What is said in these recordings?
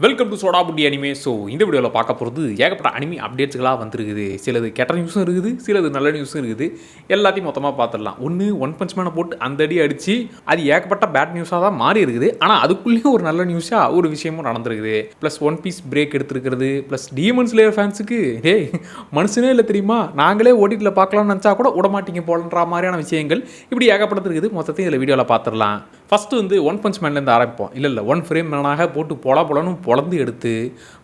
Welcome to soda Buti anime. So இந்த வீடியோவில் பார்க்க போகிறது ஏகப்பட்ட அனிமி அப்டேட்ஸ்களாக வந்துருக்குது. சிலது கெட்ட நியூஸும் இருக்குது, சிலது நல்ல நியூஸும் இருக்குது. எல்லாத்தையும் மொத்தமாக பார்த்துடலாம். ஒன்று ஒன் பஞ்ச் மேனை போட்டு அந்த அடி அடித்து அது ஏகப்பட்ட பேட் நியூஸாக தான் மாறி இருக்குது. ஆனால் அதுக்குள்ளேயும் ஒரு நல்ல நியூஸாக ஒரு விஷயமும் நடந்துருக்குது. ப்ளஸ் ஒன் பீஸ் பிரேக் எடுத்துருக்கிறது. ப்ளஸ் டீமன் ஸ்லேயர் ஃபேன்ஸுக்கு மனுஷனே இல்லை தெரியுமா, நாங்களே ஓடிடியில் பார்க்கலாம்னு நினச்சா கூட விடமாட்டீங்க போலன்ற மாதிரியான விஷயங்கள் இப்படி ஏகப்பட்டது இருக்குது. மொத்தத்தையும் இதில் வீடியோவில் பார்த்துடலாம். ஃபஸ்ட்டு வந்து ஒன் பஞ்ச் மேன்லேருந்து ஆரம்பிப்போம். இல்லை ஒன் ஃப்ரேம் மேனாக போட்டு பொலன்னு பொழந்து எடுத்து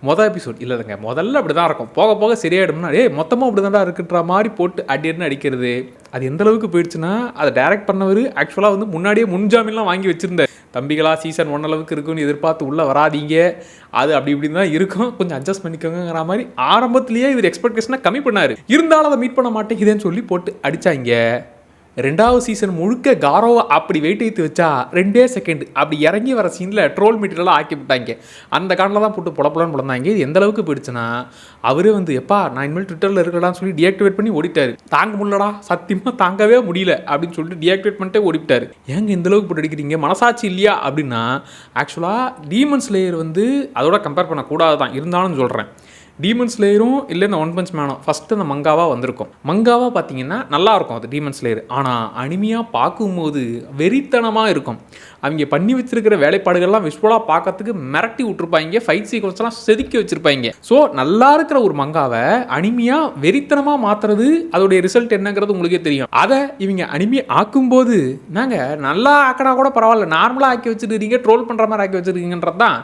மொதல் எபிசோட் இல்லைங்க, முதல்ல அப்படி தான் இருக்கும். போக போக சரியாயிடும்னா மொத்தமாக அப்படி தான்டா இருக்குன்ற மாதிரி போட்டு அடின்னு அடிக்கிறது. அது எந்த அளவுக்கு போயிடுச்சுன்னா, அதை டைரக்ட் பண்ணவர் ஆக்சுவலாக வந்து முன்னாடியே முன்ஜாமீன்லாம் வாங்கி வச்சுருந்தார். தம்பிகளா சீசன் 1 அளவுக்கு இருக்குன்னு எதிர்பார்த்து உள்ளே வராதிங்க, அது அப்படி இப்படி தான் இருக்கும், கொஞ்சம் அட்ஜஸ்ட் பண்ணிக்கோங்கிற மாதிரி ஆரம்பத்திலேயே இவர் எக்ஸ்பெக்டேஷனை கம்மி பண்ணார். இருந்தாலும் அதை மீட் பண்ண மாட்டேங்குதுன்னு சொல்லி போட்டு அடித்தாங்க. ரெண்டாவது சீசன் முழுக்க காரோவை அப்படி வெயிட் ஏற்றி வச்சா 2 செகண்ட் அப்படி இறங்கி வர சீனில் ட்ரோல் மெட்டீரியலாக ஆக்கி விட்டாங்க. அந்த காண்டில் தான் போட்டு புலப்புலன்னு பிறந்தாங்க. இது எந்த அளவுக்கு போயிடுச்சுன்னா, அவரே வந்து எப்பா நான் இனிமேல் ட்விட்டரில் இருக்கலாம்னு சொல்லி டிஆக்டிவேட் பண்ணி ஓடிட்டார். தாங்க முடியலடா, சத்தியமாக தாங்கவே முடியல அப்படின்னு சொல்லிட்டு டிஆக்டிவேட் பண்ணிட்டே ஓடிட்டார். ஏங்க இந்த அளவுக்கு போட்டு அடிக்கிறீங்க, மனசாட்சி இல்லையா அப்படின்னா, ஆக்சுவலாக டீமன் ஸ்லேயர் வந்து அதோட கம்பேர் பண்ணக்கூடாது தான், இருந்தாலும் சொல்கிறேன். டீமன் ஸ்லேயரும் இல்லை இந்த ஒன் பஞ்ச் மேனும் ஃபஸ்ட்டு அந்த மங்காவாக வந்திருக்கும். மங்காவாக பார்த்தீங்கன்னா நல்லாயிருக்கும் அது டீமன் ஸ்லேயர். ஆனால் அனிமையாக பார்க்கும்போது வெறித்தனமாக இருக்கும். அவங்க பண்ணி வச்சிருக்கிற வேலைப்பாடுகள்லாம் விஷுவலாக பார்க்கறதுக்கு மிரட்டி விட்டுருப்பாங்க. ஃபைட் சீக்வன்ஸ்லாம் செதுக்கி வச்சுருப்பாங்க. ஸோ நல்லா இருக்கிற ஒரு மங்காவை அனிமையாக வெறித்தனமாக மாற்றுறது, அதோடைய ரிசல்ட் என்னங்கிறது உங்களுக்கே தெரியும். அதை இவங்க அனிமையை ஆக்கும்போது நாங்கள் நல்லா ஆக்கினா கூட பரவாயில்ல, நார்மலாக ஆக்கி வச்சுருக்கீங்க, ட்ரோல் பண்ணுற மாதிரி ஆக்கி வச்சுருக்கீங்கன்றது தான்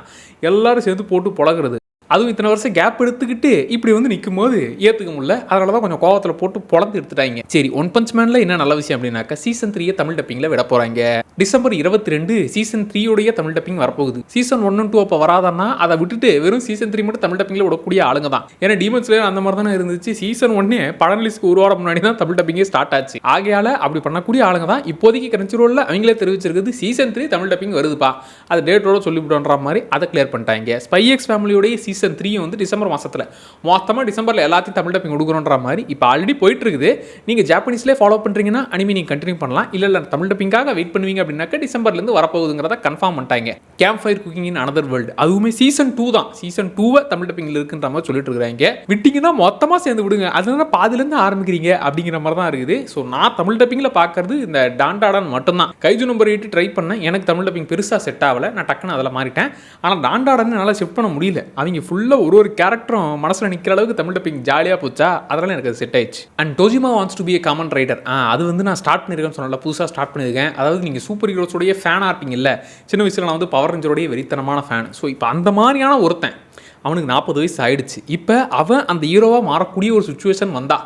எல்லோரும் சேர்ந்து போட்டு புழகிறது. அதுவும் இத்தனை வருஷம் கேப் எடுத்துக்கிட்டு இப்படி வந்து நிற்கும் போது ஏற்றுக்க முடியல. அதனால தான் கொஞ்சம் கோவத்தில் போட்டு பொழந்து எடுத்துட்டாங்க. சரி, ஒன் பஞ்ச் மேனில் என்ன நல்ல விஷயம் அப்படின்னாக்கா, சீசன் 3 தமிழ் டப்பிங்கில் விட போகிறாங்க. டிசம்பர் 22 சீசன் 3 தமிழ் டப்பிங் வரப்போகுது. சீசன் 1 and 2 அப்போ வராதன்னா அதை விட்டுட்டு வெறும் சீசன் 3 மட்டும் தமிழ் டப்பிங்கில் விடக்கூடிய ஆளுங்க தான். ஏன்னா டீமன் ஸ்லேயர் அந்த மாதிரி தானே இருந்துச்சு. சீசன் 1 படம் ரிலீஸ்க்கு ஒரு வாரம் முன்னாடி தான் தமிழ் டப்பிங்கே ஸ்டார்ட் ஆச்சு. ஆகையால் அப்படி பண்ணக்கூடிய ஆளுங்க தான் இப்போதைக்கு கிரன்ச்சிரோலில் அவங்களே தெரிவிச்சிருக்குது சீசன் 3 தமிழ் டப்பிங் வருதுப்பா, அது டேட்டோட சொல்லிவிடுன்ற மாதிரி அதை கிளியர் பண்ணிட்டாங்க. ஸ்பை எக்ஸ் ஃபேமிலியோடைய சீசன் 3 வந்து டிசம்பர் மாதத்தில் மொத்தமாக டிசம்பரில் எல்லாத்தையும் தமிழ் டப்பிங் கொடுக்குறோன்ற மாதிரி இப்போ ஆல்ரெடி போயிட்டு இருக்குது. நீங்கள் ஜாப்பனீஸ்லேயே ஃபாலோ பண்ணுறீங்கன்னா அனிமே நீங்கள் கண்டினியூ பண்ணலாம். இல்லை தமிழ் டப்பிங்காக வெயிட் பண்ணுவீங்க அப்படின்னாக்கா டிசம்பர்லேருந்து வரப்போகுதுங்கிறத கன்ஃபார்ம் பண்ணிட்டாங்க. Camp fire cooking in another world அதுவுமே சீசன் 2 தான். சீசன் 2 தமிழ் டப்பிங்கில் இருக்குன்ற மாதிரி சொல்லிட்டு இருக்கிறாங்க. விட்டிங்கன்னா மொத்தமாக சேர்ந்து விடுங்க, அதனால பாதிலேருந்து ஆரம்பிக்கிறீங்க அப்படிங்கிற மாதிரி தான் இருக்குது. ஸோ நான் தமிழ் டப்பிங்கில் பார்க்கறது இந்த டாண்டாடான் மட்டும்தான். கைஜு நம்பர் 8 ட்ரை பண்ணேன், எனக்கு தமிழ் டப்பிங் பெருசாக செட் ஆகலை, நான் டக்குன்னு அதில் மாறிட்டேன். ஆனால் டாண்டாடான் நல்லா ஷிஃப்ட் பண்ண முடியல. அவங்க ஃபுல்லாக ஒரு கேரக்டரும் மனசில் நிற்கிற அளவுக்கு தமிழ் டப்பிங் ஜாலியாக போச்சா, அதனால எனக்கு அது செட் ஆயிடுச்சு. And Dojima wants to be a Kamen Rider, அது வந்து நான் ஸ்டார்ட் பண்ணியிருக்கேன்னு சொன்னல, புதுசாக ஸ்டார்ட் பண்ணியிருக்கேன். அதாவது நீங்கள் சூப்பர் ஹீரோஸோடைய ஃபேனாக இருப்பீங்கல்ல, சின்ன வயசில் நான் வந்து பவர் ரேஞ்சரோடைய வெறித்தனமான ஃபேன். ஸோ இப்போ அந்த மாதிரியான ஒருத்தன், அவனுக்கு 40 வயசு ஆயிடுச்சு. இப்போ அவன் அந்த ஹீரோவாக மாறக்கூடிய ஒரு சுச்சுவேஷன் வந்தா,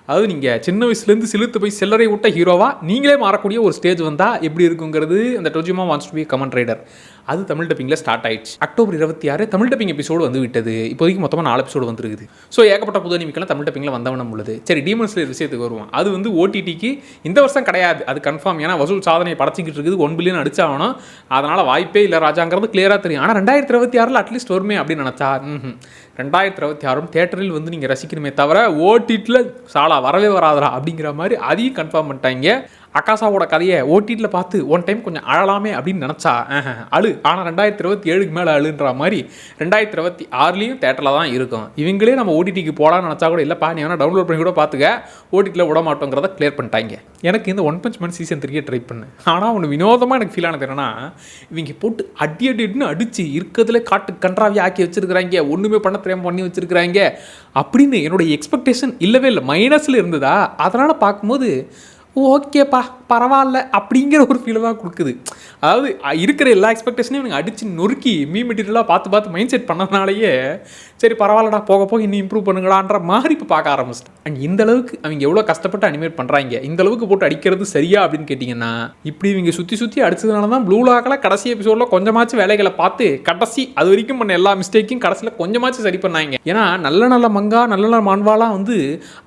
அதாவது நீங்கள் சின்ன வயசுலேருந்து சிலுத்து போய் செல்லறை விட்ட ஹீரோவாக நீங்களே மாறக்கூடிய ஒரு ஸ்டேஜ் வந்தால் எப்படி இருக்குங்கிறது அந்த Dojima wants to be Kamen Rider அது தமிழ் டப்பிங்கில் ஸ்டார்ட் ஆயிடுச்சு. அக்டோபர் 26 தமிழ் டப்பிங் எபிசோடு வந்து விட்டது. இப்போதைக்கு மொத்தமாக 4 எபிசோடு வந்துருக்குது. ஸோ ஏகப்பட்ட புது அனிமிக்கெல்லாம் தமிழ் டப்பிங்கில் வந்தவனம் உள்ளது. சரி, டீமன் ஸ்லேயர் விஷயத்துக்கு வருவோம். அது வந்து ஓடிடிக்கு இந்த வருஷம் கிடையாது, அது கன்ஃபார்ம். ஏன்னா வசூல் சாதனை படைச்சிக்கிட்டு இருக்குது, 1 பில்லியன் அடிச்சாகணும். அதனால் வாய்ப்பே இல்லை ராஜாங்கிறது கிளியராக தெரியும். ஆனால் 2026 அட்லீஸ்ட் வருமே அப்படின்னு நினச்சா 2026 தேட்டரில் வந்து நீங்கள் ரசிக்கணுமே தவிர ஓடிடியில் சாலா வரவே வராதரா அப்படிங்கிற மாதிரி அதையும் கன்ஃபார்ம் பண்ணிட்டாங்க. அக்காசாவோட கதையை ஓடிடியில் பார்த்து ஒன் டைம் கொஞ்சம் அழலாமே அப்படின்னு நினச்சா அழு, ஆனால் 2027க்கு மேலே அழுன்ற மாதிரி 2026லேயும் தேட்டரில் தான் இருக்கும். இவங்களே நம்ம ஓடிடிக்கு போகலான்னு நினச்சா கூட இல்லைப்பா, நீ வேணால் டவுன்லோட் பண்ணி கூட பார்த்துக்க, ஓடிடியில் விட மாட்டோங்கிறத கிளியர் பண்ணிட்டாங்க. எனக்கு இந்த one punch man season 3 try பண்ணேன். ஆனால் ஒன்று வினோதமாக எனக்கு ஃபீல் ஆனது என்னன்னா, இவங்க போட்டு அடின்னு அடித்து இருக்கிறதுல காட்டு கன்றாவி ஆக்கி வச்சுருக்கிறாங்க, ஒன்றுமே பண்ண தெரியாமல் பண்ணி வச்சுருக்கிறாங்க அப்படின்னு என்னுடைய எக்ஸ்பெக்டேஷன் இல்லவே இல்லை, மைனஸில் இருந்ததா. அதனால் பார்க்கும்போது ஓகேப்பா பரவாயில்ல அப்படிங்கிற ஒரு ஃபீலை தான் கொடுக்குது. அதாவது இருக்கிற எல்லா எக்ஸ்பெக்டேஷனையும் எனக்கு அடித்து நொறுக்கி மெட்டீரியலாக பார்த்து மைண்ட் செட் பண்ணதுனாலேயே சரி பரவாயில்லடா, போக போக இன்னும் இம்ப்ரூவ் பண்ணுங்களான்ற மாதிரி இப்போ பார்க்க ஆரம்பிச்சிட்டேன். அண்ட் இந்த அளவுக்கு அவங்க எவ்வளோ கஷ்டப்பட்டு அனிமேட் பண்ணுறாங்க, இந்த அளவுக்கு போட்டு அடிக்கிறது சரியா அப்படின்னு கேட்டிங்கன்னா, இப்படி இவங்க சுற்றி அடிச்சதுனால தான் ப்ளூ லாக்கில் கடைசி எபிசோடில் கொஞ்சமாச்சும் வேலைகளை பார்த்து கடைசி அது வரைக்கும் பண்ண எல்லா மிஸ்டேக்கையும் கடைசியில் கொஞ்சமாச்சும் சரி பண்ணாங்க. ஏன்னா நல்ல மங்கா நல்ல மான்வாலாம் வந்து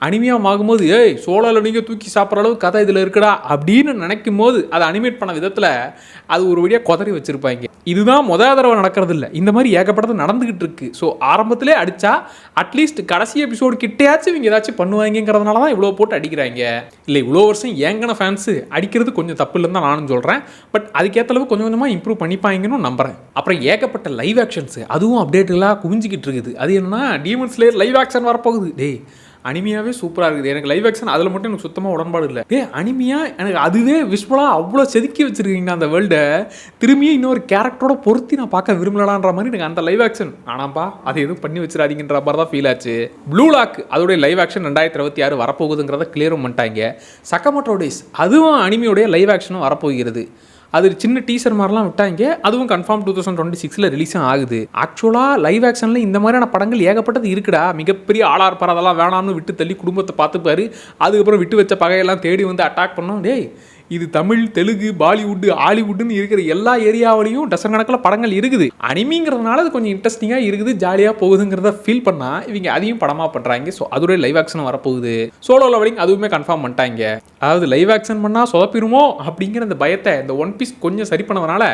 அனிமையாக ஆகும்போது சோழாவில் நீங்கள் தூக்கி சாப்பிட்ற அளவுக்கு கதை இதில் இருக்குடா அப்படின்னு நினைக்கும் போது அதை அனிமேட் பண்ண விதத்தில் அது ஒரு வழியாக கொதறி வச்சுருப்பாங்க. இதுதான் முதல் தடவை நடக்கிறது இல்லை, இந்த மாதிரி ஏகப்பட்டது நடந்துகிட்டு இருக்கு. ஸோ ஆரம்பத்திலே அடித்தா அட்லீஸ்ட் கடைசி எபிசோடு கிட்டையாச்சும் இவங்க ஏதாச்சும் பண்ணுவாங்கிறதுனால தான் இவ்வளோ போட்டு அடிக்கிறாங்க. இல்லை இவ்வளோ வருஷம் ஏங்கின ஃபேன்ஸு அடிக்கிறது கொஞ்சம் தப்பு இல்லைன்னு தான் நானும் சொல்கிறேன். பட் அதுக்கேற்ற அளவு கொஞ்சம் கொஞ்சமாக இம்ப்ரூவ் பண்ணிப்பாங்கன்னு நம்புகிறேன். அப்புறம் ஏகப்பட்ட லைவ் ஆக்ஷன்ஸு அதுவும் அப்டேட்டுகளாக குவிஞ்சிக்கிட்டு இருக்குது. அது என்னன்னா டீமன் ஸ்லேயர் லைவ் ஆக்ஷன் வரப்போகுது. டேய் அனிமியாவே சூப்பராக இருக்குது. எனக்கு லைவ் ஆக்ஷன் அதில் மட்டும் எனக்கு சுத்தமாக உடன்பாடு இல்லை. அனிமியா எனக்கு அதுவே விஷுவலாக அவ்வளோ செதுக்கி வச்சுருக்கீங்க அந்த வேர்ல்டை. திரும்பியும் இன்னொரு கேரக்டரோட பொருத்தி நான் பார்க்க விரும்பலான்ற மாதிரி எனக்கு அந்த லைவ் ஆக்ஷன் ஆனாப்பா அதை எதுவும் பண்ணி வச்சிடாதீங்கன்ற மாதிரி தான் ஃபீல் ஆச்சு. ப்ளூ லாக் அதோடைய லைவ் ஆக்ஷன் 2026 வரப்போகுதுங்கிறத கிளியரும் பண்ணிட்டாங்க. சக்கமோட்டோ டேஸ் அதுவும் அனிமியோடைய லைவ் ஆக்ஷனும் வரப்போகிறது. அது சின்ன டீசர் மாதிரிலாம் விட்டாங்க. அதுவும் கன்ஃபார்ம் 2026 ரிலீஸும் ஆகுது. ஆக்சுவலாக லைவ் ஆக்ஷனில் இந்த மாதிரியான படங்கள் ஏகப்பட்டது இருக்குடா. மிகப்பெரிய ஆளாக இருப்பார், அதெல்லாம் வேணாம்னு விட்டு தள்ளி குடும்பத்தை பார்த்துப்பாரு. அதுக்கப்புறம் விட்டு வச்ச பகையெல்லாம் தேடி வந்து அட்டாக் பண்ணோம். டேய் இது தமிழ், தெலுங்கு, பாலிவுட்டு, ஹாலிவுட்டுன்னு இருக்கிற எல்லா ஏரியாவிலையும் டசன் கணக்கில் படங்கள் இருக்குது. அனிமிங்கிறதுனால அது கொஞ்சம் இன்ட்ரெஸ்டிங்காக இருக்குது, ஜாலியாக போகுதுங்கிறத ஃபீல் பண்ணால் இவங்க அதையும் படமாக பண்ணுறாங்க. ஸோ அதோடைய லைவ் ஆக்ஷன் வரப்போகுது. சோலோ லெவலிங் அதுவுமே கன்ஃபார்ம் பண்ணிட்டாங்க. அதாவது லைவ் ஆக்ஷன் பண்ணால் சொதப்பிடுமோ அப்படிங்கிற அந்த பயத்தை இந்த ஒன் பீஸ் கொஞ்சம் சரி பண்ணதுனால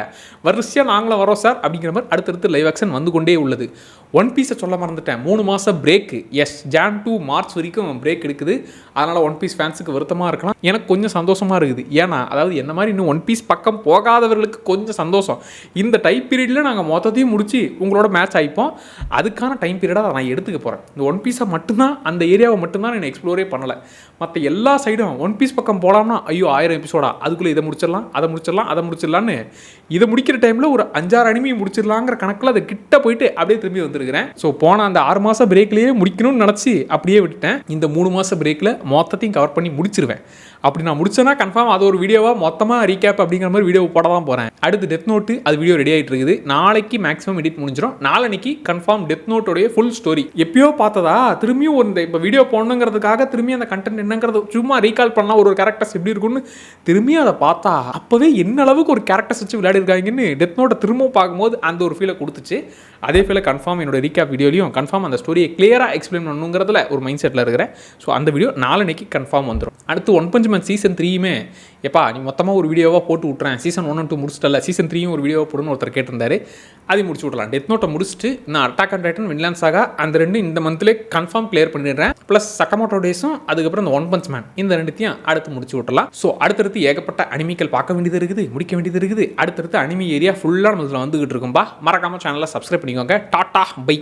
வரிசையாக நாங்களும் வரோம் சார் அப்படிங்கிற மாதிரி அடுத்தடுத்து லைவ் ஆக்ஷன் வந்து கொண்டே உள்ளது. ஒன் பீஸை சொல்ல மறந்துட்டேன். 3 மாதம் break. Yes, Jan to March வரைக்கும் பிரேக் எடுக்குது. அதனால் ஒன் பீஸ் ஃபேன்ஸுக்கு வருத்தமாக இருக்கலாம், எனக்கு கொஞ்சம் சந்தோஷமாக இருக்குது. ஏன்னா அதாவது என்ன மாதிரி இன்னும் ஒன் பீஸ் பக்கம் போகாதவர்களுக்கு கொஞ்சம் சந்தோஷம். இந்த டைம் பீரியடில் நாங்கள் மொத்தத்தையும் முடிச்சு உங்களோட மேட்ச் ஆகிப்போம். அதுக்கான டைம் பீரியடாக நான் எடுத்துக்க போகிறேன். இந்த ஒன் பீஸை மட்டும்தான், அந்த ஏரியாவை மட்டும்தான் நான் எக்ஸ்ப்ளோரே பண்ணலை. மற்ற எல்லா சைடும் ஒன் பீஸ் பக்கம் போகலாம்னா ஐயோ 1000 எபிசோடா, அதுக்குள்ளே இதை முடிச்சிடலாம், அதை முடிச்சிடலாம், அதை முடிச்சிடலான்னு இதை முடிக்கிற டைமில் ஒரு 5-6 அனிமி முடிச்சிடலாங்கிற கணக்கில் அதை கிட்ட போயிட்டு அப்படியே திரும்பி வந்துருக்கிறேன். ஸோ போன அந்த 6 மாதம் பிரேக்லேயே முடிக்கணும்னு நினச்சி அப்படியே விட்டுட்டேன். இந்த 3 மாதம் பிரேக்கில் மொத்தத்தையும் கவர் பண்ணி முடிச்சிருவேன். அப்படி நான் முடிச்சேன்னா கன்ஃபார்ம் அது ஒரு வீடியோவாக மொத்தமாக ரீகேப் அப்படிங்கிற மாதிரி வீடியோ போட தான் போகிறேன். அடுத்து டெத் நோட்டு அது வீடியோ ரெடி ஆகிட்டு இருக்குது. நாளைக்கு மேக்ஸிமம் எடிட் முடிஞ்சிடும். நாளைக்கு கன்ஃபார்ம் டெத் நோட்டோடைய ஃபுல் ஸ்டோரி. எப்பயோ பார்த்ததா திரும்பியும் ஒரு இப்போ வீடியோ போடணுங்கிறதுக்காக திரும்பி அந்த கண்டென்ட் என்னங்கிறது சும்மா ரீகால் பண்ணலாம், ஒரு கேரக்டர்ஸ் எப்படி இருக்குன்னு திரும்பியும் அதை பார்த்தா அப்போவே என்ன அளவுக்கு ஒரு கேரக்டர்ஸ் வச்சு விளையாடிருக்காங்கன்னு டெத் நோட்டை திரும்பவும் பார்க்கும்போது அந்த ஒரு ஃபீலை கொடுத்துச்சு. அதே ஃபீலை கன்ஃபார்ம் என்னோட ரீகேப் வீடியோலையும் கன்ஃபார்ம் அந்த ஸ்டோரியை கிளியராக எக்ஸ்பிளைன் பண்ணணுங்கிறதுல ஒரு மைண்ட் செட்டில் இருக்கிறேன். ஸோ அந்த வீடியோ நாளைக்கு கன்ஃபார்ம் வந்துடும். அடுத்து ஒன் பஞ்ச் மேன் சீசன் 3யுமே எப்பா நீ மொத்தமாக ஒரு வீடியோவாக போட்டு விட்றேன், சீசன் 1 and 2 முடிச்சிட்டல, சீசன் 3யும் ஒரு வீடியோவாக போடுன்னு ஒருத்தர் கேட்டிருந்தாரு. அதையும் முடிச்சு விட்றலாம். டெத் நோட்டை முடிச்சுட்டு நான் அட்டாக் அண்ட் டைட்டன், வின்லாண்ட் சாகா அந்த 2 இந்த மந்த்லேயே கன்ஃபார்ம் கிளியர் பண்ணிடுறேன். ப்ளஸ் சக்கமோட்டோ டேஸும் அதுக்கப்புறம் இந்த ஒன் பஞ்ச் மேன் இந்த 2த்தையும் அடுத்து முடிச்சு விட்றலாம். ஸோ அடுத்தடுத்து ஏகப்பட்ட அனிமிகள் பார்க்க வேண்டியது இருக்குது, முடிக்க வேண்டியது இருக்குது. அடுத்தடுத்து அனிமி ஏரியா ஃபுல்லாக நம்ம இதில் வந்துகிட்டு இருக்கும்பா. மறக்காமல் சேனலை சப்ஸ்கிரைப் பண்ணிக்கோங்க. Tata by.